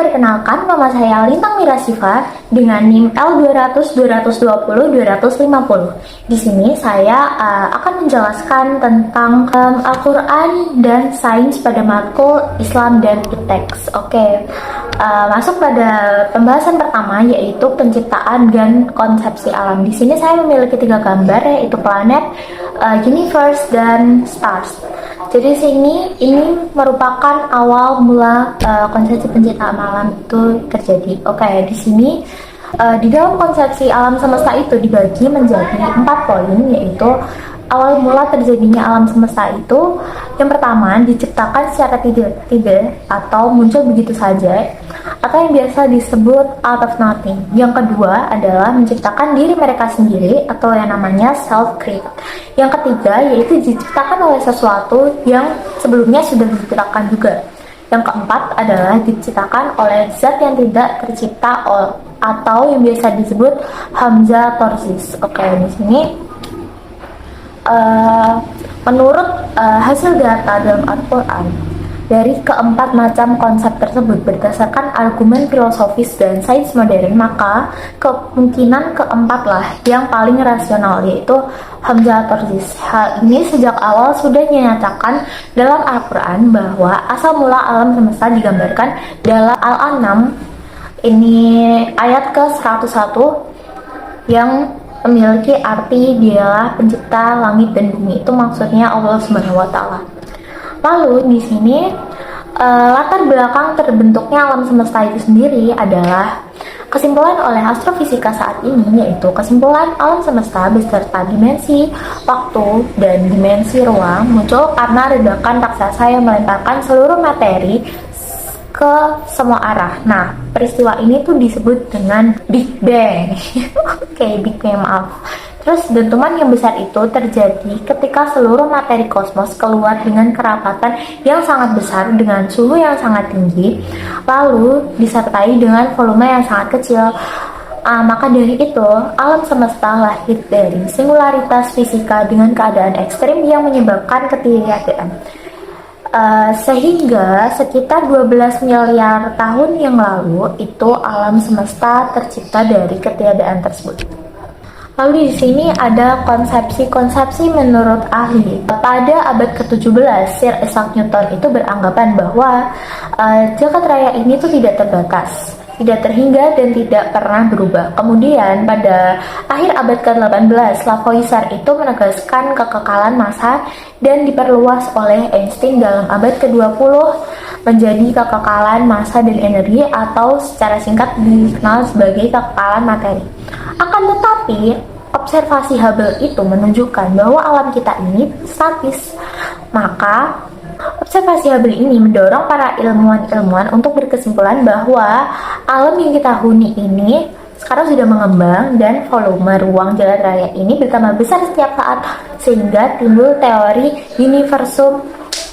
Perkenalkan, nama saya Lintang Mirasifa dengan NIM L200-220-250. Di sini saya akan menjelaskan tentang Al-Quran dan sains pada matkul Islam dan teks. Oke, masuk pada pembahasan pertama, yaitu penciptaan dan konsepsi alam. Di sini saya memiliki 3 gambar, yaitu planet, universe, dan stars. Jadi ini merupakan awal mula konsepsi penciptaan alam itu terjadi. Oke, di sini di dalam konsepsi alam semesta itu dibagi menjadi 4 poin, yaitu awal mula terjadinya alam semesta itu yang pertama diciptakan secara tiba-tiba atau muncul begitu saja, atau yang biasa disebut out of nothing. Yang kedua adalah menciptakan diri mereka sendiri atau yang namanya self-create. Yang ketiga yaitu diciptakan oleh sesuatu yang sebelumnya sudah diciptakan juga. Yang keempat adalah diciptakan oleh zat yang tidak tercipta atau yang biasa disebut hamzah torsis. Oke, di sini menurut hasil data dalam Al-Quran, dari keempat macam konsep tersebut berdasarkan argumen filosofis dan sains modern, maka kemungkinan keempatlah yang paling rasional, yaitu hamzah torsis. Hal ini sejak awal sudah dinyatakan dalam Al-Quran bahwa asal mula alam semesta digambarkan dalam Al-An'am, ini ayat ke-101, yang memiliki arti dialah pencipta langit dan bumi. Itu maksudnya Allah Subhanahu wa Ta'ala. Lalu di sini latar belakang terbentuknya alam semesta itu sendiri adalah kesimpulan oleh astrofisika saat ini, yaitu kesimpulan alam semesta beserta dimensi waktu dan dimensi ruang muncul karena ledakan raksasa yang melemparkan seluruh materi ke semua arah. Nah, peristiwa ini tuh disebut dengan Big Bang. Oke, Big Bang, maaf. Terus dentuman yang besar itu terjadi ketika seluruh materi kosmos keluar dengan kerapatan yang sangat besar dengan suhu yang sangat tinggi, lalu disertai dengan volume yang sangat kecil. Maka dari itu, alam semesta lahir dari singularitas fisika dengan keadaan ekstrim yang menyebabkan ketiadaan. Sehingga sekitar 12 miliar tahun yang lalu itu alam semesta tercipta dari ketiadaan tersebut. Lalu di sini ada konsepsi menurut ahli. Pada abad ke-17, Sir Isaac Newton itu beranggapan bahwa jagat raya ini tuh tidak terbatas, tidak terhingga dan tidak pernah berubah. Kemudian pada akhir abad ke-18, Lavoisier itu menegaskan kekekalan massa dan diperluas oleh Einstein dalam abad ke-20 menjadi kekekalan massa dan energi, atau secara singkat dikenal sebagai kekekalan materi. Akan tetapi, observasi Hubble itu menunjukkan bahwa alam kita ini statis. Maka observasi Hubble ini mendorong para ilmuwan untuk berkesimpulan bahwa alam yang kita huni ini sekarang sudah mengembang dan volume ruang jalan raya ini bertambah besar setiap saat, sehingga timbul teori universum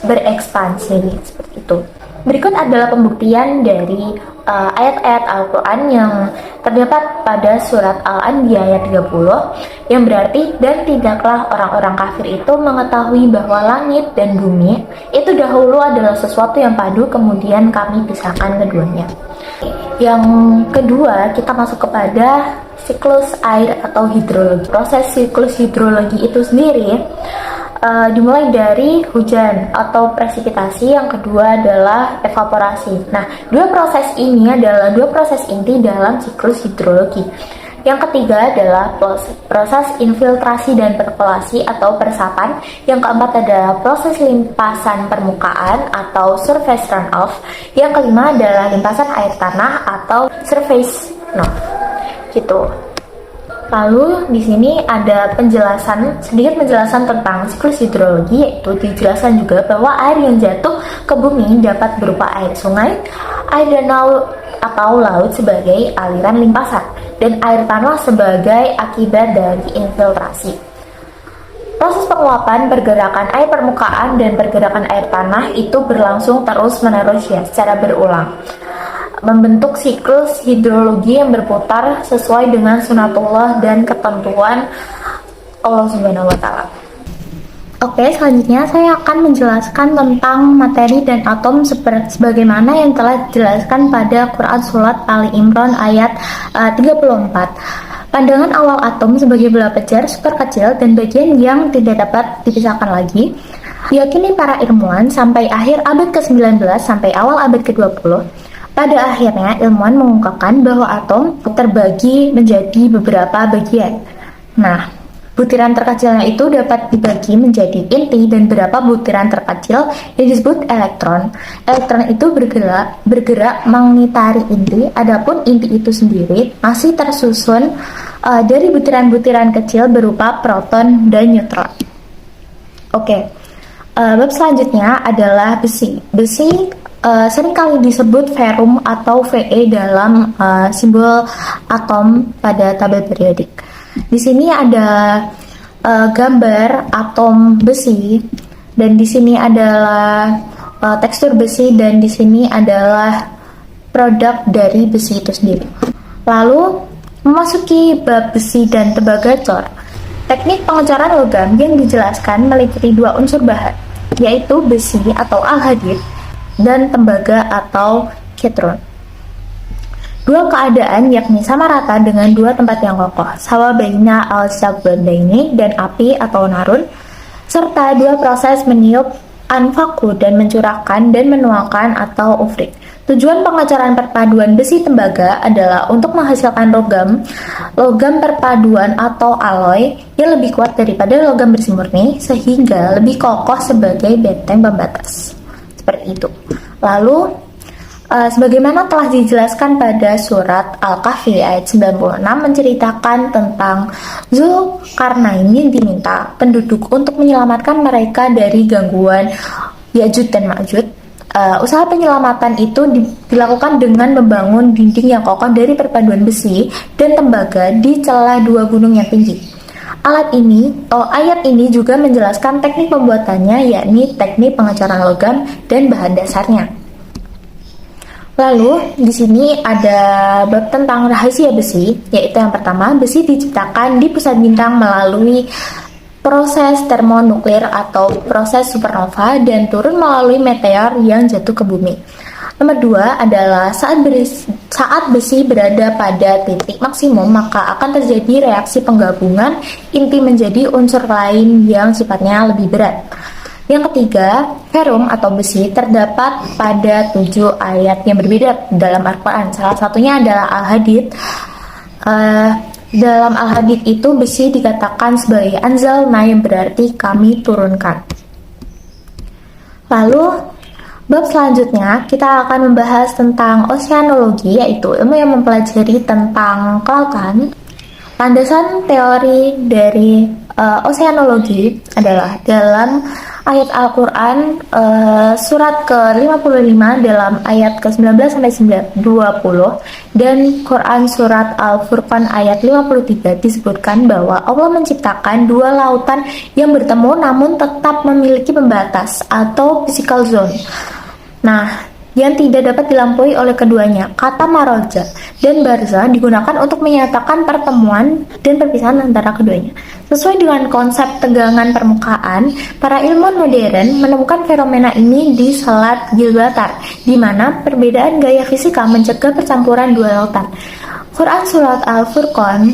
berekspansi seperti itu. Berikut adalah pembuktian dari ayat-ayat Al-Quran yang terdapat pada surat Al-Anbiya ayat 30, yang berarti, dan tidaklah orang-orang kafir itu mengetahui bahwa langit dan bumi itu dahulu adalah sesuatu yang padu, kemudian kami pisahkan keduanya. Yang kedua, kita masuk kepada siklus air atau hidrologi. Proses siklus hidrologi itu sendiri dimulai dari hujan atau presipitasi, yang kedua adalah evaporasi. Nah, dua proses ini adalah dua proses inti dalam siklus hidrologi. Yang ketiga adalah proses infiltrasi dan perkolasi atau peresapan. Yang keempat adalah proses limpasan permukaan atau surface runoff. Yang kelima adalah limpasan air tanah atau surface runoff. Gitu. Lalu di sini ada sedikit penjelasan tentang siklus hidrologi, yaitu dijelaskan juga bahwa air yang jatuh ke bumi dapat berupa air sungai, air danau atau laut sebagai aliran limpasan, dan air tanah sebagai akibat dari infiltrasi. Proses penguapan, pergerakan air permukaan, dan pergerakan air tanah itu berlangsung terus-menerus ya, secara berulang, membentuk siklus hidrologi yang berputar sesuai dengan sunatullah dan ketentuan Allah Subhanahu wa Ta'ala. Oke, selanjutnya saya akan menjelaskan tentang materi dan atom sebagaimana yang telah dijelaskan pada Quran Surat Ali Imran ayat 34. Pandangan awal atom sebagai bola pejar super kecil dan bagian yang tidak dapat dipisahkan lagi diyakini para ilmuwan sampai akhir abad ke-19 sampai awal abad ke-20. Pada akhirnya, ilmuwan mengungkapkan bahwa atom terbagi menjadi beberapa bagian. Nah, butiran terkecilnya itu dapat dibagi menjadi inti dan beberapa butiran terkecil yang disebut elektron. Elektron itu bergerak mengitari inti, adapun inti itu sendiri masih tersusun dari butiran-butiran kecil berupa proton dan neutron. Oke, bab selanjutnya adalah besi. Besi seringkali disebut ferrum atau Fe dalam simbol atom pada tabel periodik. Di sini ada gambar atom besi dan di sini adalah tekstur besi dan di sini adalah produk dari besi itu sendiri. Lalu memasuki bab besi dan tembaga cor. Teknik pengecoran logam yang dijelaskan meliputi dua unsur bahan, yaitu besi atau al-hadid dan tembaga atau ketron. Dua keadaan yakni sama rata dengan dua tempat yang kokoh, sawa baina al-sabbandaini dan api atau narun, serta dua proses meniup anfaku dan mencurahkan dan menuangkan atau ufrik. Tujuan pengecoran perpaduan besi tembaga adalah untuk menghasilkan logam perpaduan atau alloy yang lebih kuat daripada logam bersih murni sehingga lebih kokoh sebagai benteng pembatas. Seperti itu. Lalu sebagaimana telah dijelaskan pada surat Al-Kahfi ayat 96 menceritakan tentang Zulkarnain diminta penduduk untuk menyelamatkan mereka dari gangguan Ya'juj dan Ma'juj. Usaha penyelamatan itu dilakukan dengan membangun dinding yang kokoh dari perpaduan besi dan tembaga di celah dua gunung yang tinggi. Ayat ini juga menjelaskan teknik pembuatannya, yakni teknik pengecoran logam dan bahan dasarnya. Lalu di sini ada bab tentang rahasia besi, yaitu yang pertama, besi diciptakan di pusat bintang melalui proses termonuklir atau proses supernova dan turun melalui meteor yang jatuh ke bumi. Nomor dua adalah saat besi berada pada titik maksimum, maka akan terjadi reaksi penggabungan inti menjadi unsur lain yang sifatnya lebih berat. Yang ketiga, ferrum atau besi terdapat pada 7 ayat yang berbeda dalam Al-Quran. Salah satunya adalah Al-Hadid. Dalam Al-Hadid itu besi dikatakan sebagai anzalna yang berarti kami turunkan. Lalu, bab selanjutnya kita akan membahas tentang oceanologi, yaitu ilmu yang mempelajari tentang kelautan. Landasan teori dari oceanologi adalah dalam ayat Al-Quran surat ke-55 dalam ayat ke-19 sampai 20 dan Quran surat Al-Furqan ayat 53 disebutkan bahwa Allah menciptakan dua lautan yang bertemu namun tetap memiliki pembatas atau physical zone. Nah, yang tidak dapat dilampaui oleh keduanya. Kata maroja dan barza digunakan untuk menyatakan pertemuan dan perpisahan antara keduanya. Sesuai dengan konsep tegangan permukaan, para ilmuwan modern menemukan fenomena ini di Selat Gibraltar, di mana perbedaan gaya fisika mencegah percampuran dua lautan. Quran surat Al-Furqan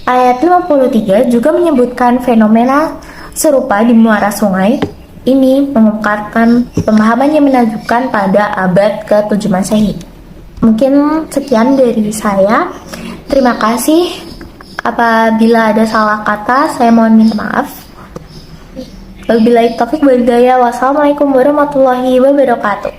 ayat 53 juga menyebutkan fenomena serupa di muara sungai. Ini mengungkapkan pemahaman yang menakjubkan pada abad ke-7 Masehi. Mungkin sekian dari saya. Terima kasih. Apabila ada salah kata, saya mohon minta maaf. Wabillahi taufiq wal hidayah. Wassalamualaikum warahmatullahi wabarakatuh.